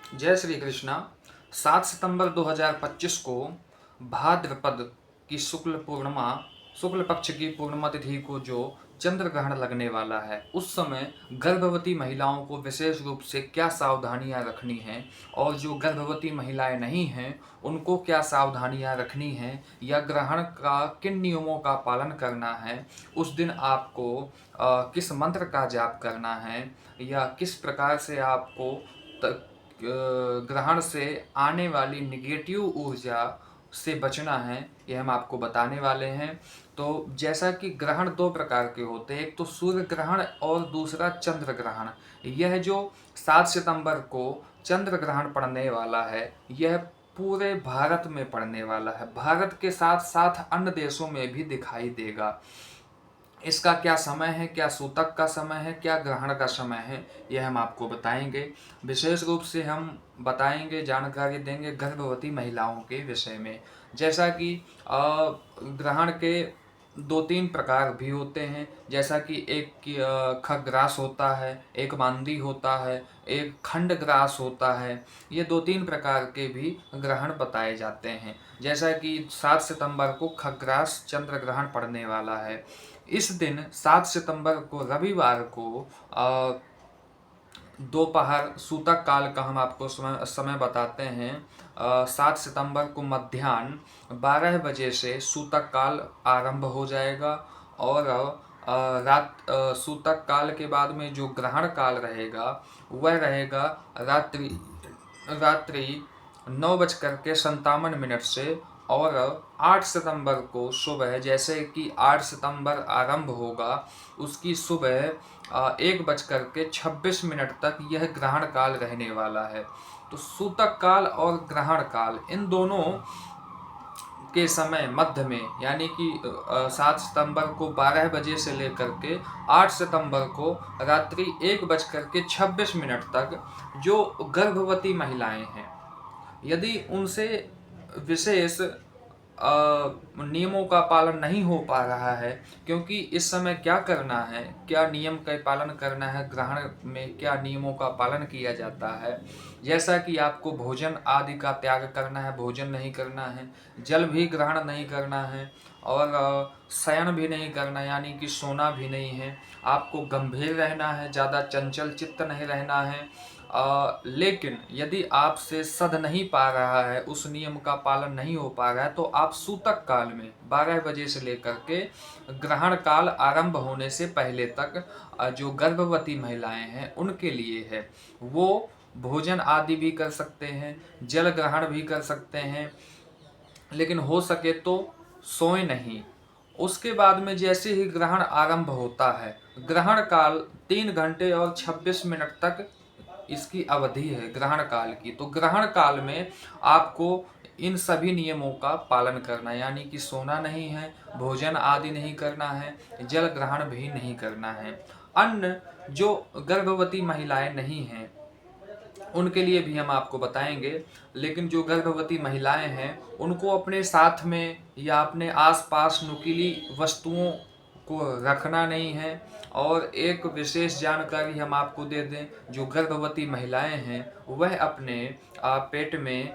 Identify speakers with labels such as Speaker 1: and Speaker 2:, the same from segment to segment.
Speaker 1: जय श्री कृष्णा। 7 सितंबर 2025 को भाद्रपद की शुक्ल पक्ष की पूर्णिमा तिथि को जो चंद्र ग्रहण लगने वाला है, उस समय गर्भवती महिलाओं को विशेष रूप से क्या सावधानियां रखनी हैं और जो गर्भवती महिलाएं नहीं हैं उनको क्या सावधानियां रखनी हैं, या ग्रहण का किन नियमों का पालन करना है, उस दिन आपको किस मंत्र का जाप करना है, या किस प्रकार से आपको ग्रहण से आने वाली निगेटिव ऊर्जा से बचना है, ये हम आपको बताने वाले हैं। तो जैसा कि ग्रहण दो प्रकार के होते हैं, एक तो सूर्य ग्रहण और दूसरा चंद्र ग्रहण। यह जो 7 सितंबर को चंद्र ग्रहण पड़ने वाला है, यह पूरे भारत में पड़ने वाला है। भारत के साथ साथ अन्य देशों में भी दिखाई देगा। इसका क्या समय है, क्या सूतक का समय है, क्या ग्रहण का समय है, यह हम आपको बताएंगे। विशेष रूप से हम बताएंगे, जानकारी देंगे गर्भवती महिलाओं के विषय में। जैसा कि ग्रहण के दो तीन प्रकार भी होते हैं, जैसा कि एक खग्रास होता है, एक मांदी होता है, एक खंड ग्रास होता है। ये दो तीन प्रकार के भी ग्रहण बताए जाते हैं। जैसा कि 7 सितंबर को खग्रास चंद्र ग्रहण पड़ने वाला है। इस दिन 7 सितंबर को रविवार को दोपहर सूतक काल का हम आपको समय बताते हैं। 7 सितंबर को मध्याह्न 12 बजे से सूतक काल आरंभ हो जाएगा, और सूतक काल के बाद में जो ग्रहण काल रहेगा वह रहेगा रात्रि रात्रि 9:57 से। और 8 सितंबर को सुबह, जैसे कि 8 सितंबर आरंभ होगा, उसकी सुबह 1:26 तक यह ग्रहण काल रहने वाला है। तो सूतक काल और ग्रहण काल, इन दोनों के समय मध्य में, यानी कि 7 सितंबर को 12 बजे से लेकर के 8 सितंबर को रात्रि 1:26 तक जो गर्भवती महिलाएं हैं, यदि उनसे विशेष नियमों का पालन नहीं हो पा रहा है, क्योंकि इस समय क्या करना है, क्या नियम का पालन करना है, ग्रहण में क्या नियमों का पालन किया जाता है, जैसा कि आपको भोजन आदि का त्याग करना है, भोजन नहीं करना है, जल भी ग्रहण नहीं करना है, और शयन भी नहीं करना, यानी कि सोना भी नहीं है। आपको गंभीर रहना है, ज़्यादा चंचल चित्त नहीं रहना है। लेकिन यदि आपसे सध नहीं पा रहा है, उस नियम का पालन नहीं हो पा रहा है, तो आप सूतक काल में 12 बजे से लेकर के ग्रहण काल आरंभ होने से पहले तक जो गर्भवती महिलाएं हैं उनके लिए है, वो भोजन आदि भी कर सकते हैं, जल ग्रहण भी कर सकते हैं, लेकिन हो सके तो सोए नहीं। उसके बाद में जैसे ही ग्रहण आरंभ होता है, ग्रहण काल 3 घंटे और 26 मिनट तक इसकी अवधि है ग्रहण काल की। तो ग्रहण काल में आपको इन सभी नियमों का पालन करना है, यानी कि सोना नहीं है, भोजन आदि नहीं करना है, जल ग्रहण भी नहीं करना है। अन्य जो गर्भवती महिलाएं नहीं हैं उनके लिए भी हम आपको बताएंगे, लेकिन जो गर्भवती महिलाएं हैं उनको अपने साथ में या अपने आसपास नुकीली वस्तुओं को रखना नहीं है। और एक विशेष जानकारी हम आपको दे दें, जो गर्भवती महिलाएं हैं वह अपने पेट में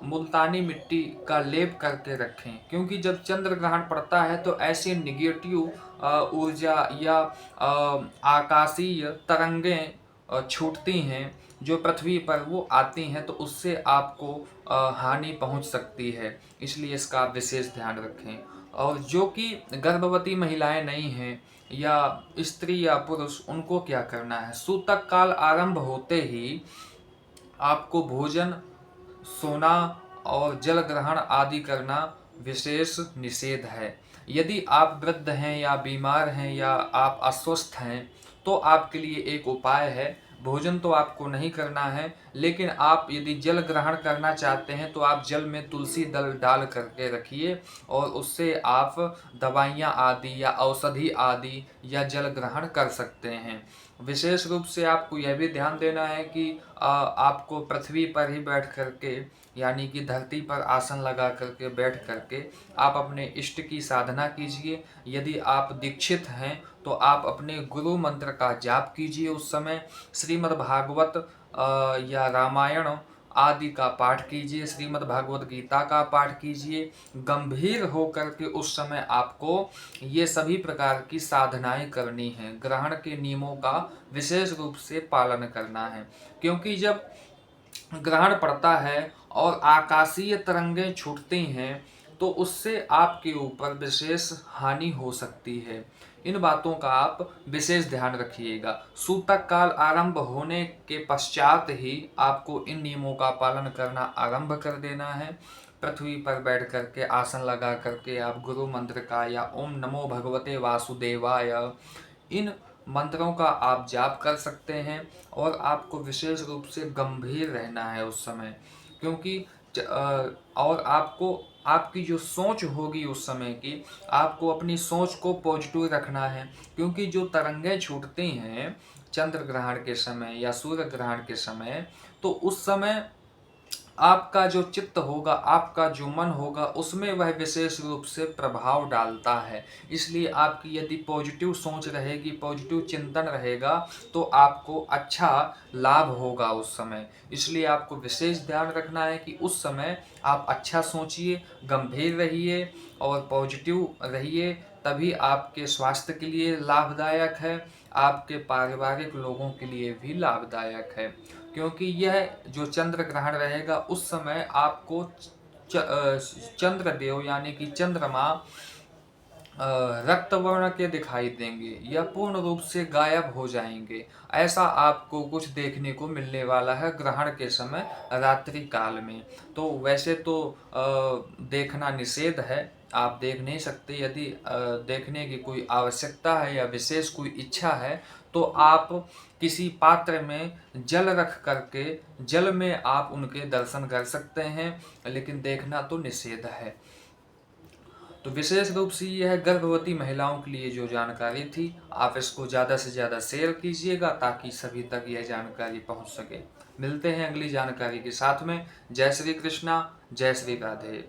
Speaker 1: मुल्तानी मिट्टी का लेप करके रखें, क्योंकि जब चंद्र ग्रहण पड़ता है तो ऐसे निगेटिव ऊर्जा या आकाशीय तरंगें छूटती हैं जो पृथ्वी पर वो आती हैं, तो उससे आपको हानि पहुंच सकती है, इसलिए इसका विशेष ध्यान रखें। और जो कि गर्भवती महिलाएं नहीं हैं या स्त्री या पुरुष, उनको क्या करना है, सूतक काल आरंभ होते ही आपको भोजन, सोना और जल ग्रहण आदि करना विशेष निषेध है। यदि आप वृद्ध हैं या बीमार हैं या आप अस्वस्थ हैं, तो आपके लिए एक उपाय है। भोजन तो आपको नहीं करना है, लेकिन आप यदि जल ग्रहण करना चाहते हैं तो आप जल में तुलसी दल डाल करके रखिए, और उससे आप दवाइयाँ आदि या औषधि आदि या जल ग्रहण कर सकते हैं। विशेष रूप से आपको यह भी ध्यान देना है कि आपको पृथ्वी पर ही बैठ करके, यानी कि धरती पर आसन लगा करके बैठ करके आप अपने इष्ट की साधना कीजिए। यदि आप दीक्षित हैं तो आप अपने गुरु मंत्र का जाप कीजिए। उस समय श्रीमद् भागवत या रामायण आदि का पाठ कीजिए, श्रीमद् भागवत गीता का पाठ कीजिए। गंभीर होकर के उस समय आपको ये सभी प्रकार की साधनाएं करनी हैं। ग्रहण के नियमों का विशेष रूप से पालन करना है, क्योंकि जब ग्रहण पड़ता है और आकाशीय तरंगें छूटती हैं तो उससे आपके ऊपर विशेष हानि हो सकती है। इन बातों का आप विशेष ध्यान रखिएगा। सूतक काल आरंभ होने के पश्चात ही आपको इन नियमों का पालन करना आरंभ कर देना है। पृथ्वी पर बैठ करके आसन लगा करके आप गुरु मंत्र का या ओम नमो भगवते वासुदेवाय इन मंत्रों का आप जाप कर सकते हैं। और आपको विशेष रूप से गंभीर रहना है उस समय, क्योंकि और आपको आपकी जो सोच होगी उस समय की, आपको अपनी सोच को पॉजिटिव रखना है। क्योंकि जो तरंगें छूटती हैं चंद्र ग्रहण के समय या सूर्य ग्रहण के समय, तो उस समय आपका जो चित्त होगा, आपका जो मन होगा, उसमें वह विशेष रूप से प्रभाव डालता है। इसलिए आपकी यदि पॉजिटिव सोच रहेगी, पॉजिटिव चिंतन रहेगा, तो आपको अच्छा लाभ होगा उस समय। इसलिए आपको विशेष ध्यान रखना है कि उस समय आप अच्छा सोचिए, गंभीर रहिए और पॉजिटिव रहिए। तभी आपके स्वास्थ्य के लिए लाभदायक है, आपके पारिवारिक लोगों के लिए भी लाभदायक है। क्योंकि यह जो चंद्र ग्रहण रहेगा उस समय आपको चंद्रदेव यानी कि चंद्रमा रक्त वर्ण के दिखाई देंगे या पूर्ण रूप से गायब हो जाएंगे। ऐसा आपको कुछ देखने को मिलने वाला है ग्रहण के समय रात्रि काल में। तो वैसे तो देखना निषेध है, आप देख नहीं सकते। यदि देखने की कोई आवश्यकता है या विशेष कोई इच्छा है तो आप किसी पात्र में जल रख करके जल में आप उनके दर्शन कर सकते हैं, लेकिन देखना तो निषेध है। तो विशेष रूप से यह गर्भवती महिलाओं के लिए जो जानकारी थी, आप इसको ज़्यादा से ज़्यादा शेयर कीजिएगा ताकि सभी तक यह जानकारी पहुंच सके। मिलते हैं अगली जानकारी के साथ में। जय श्री कृष्णा, जय श्री राधे।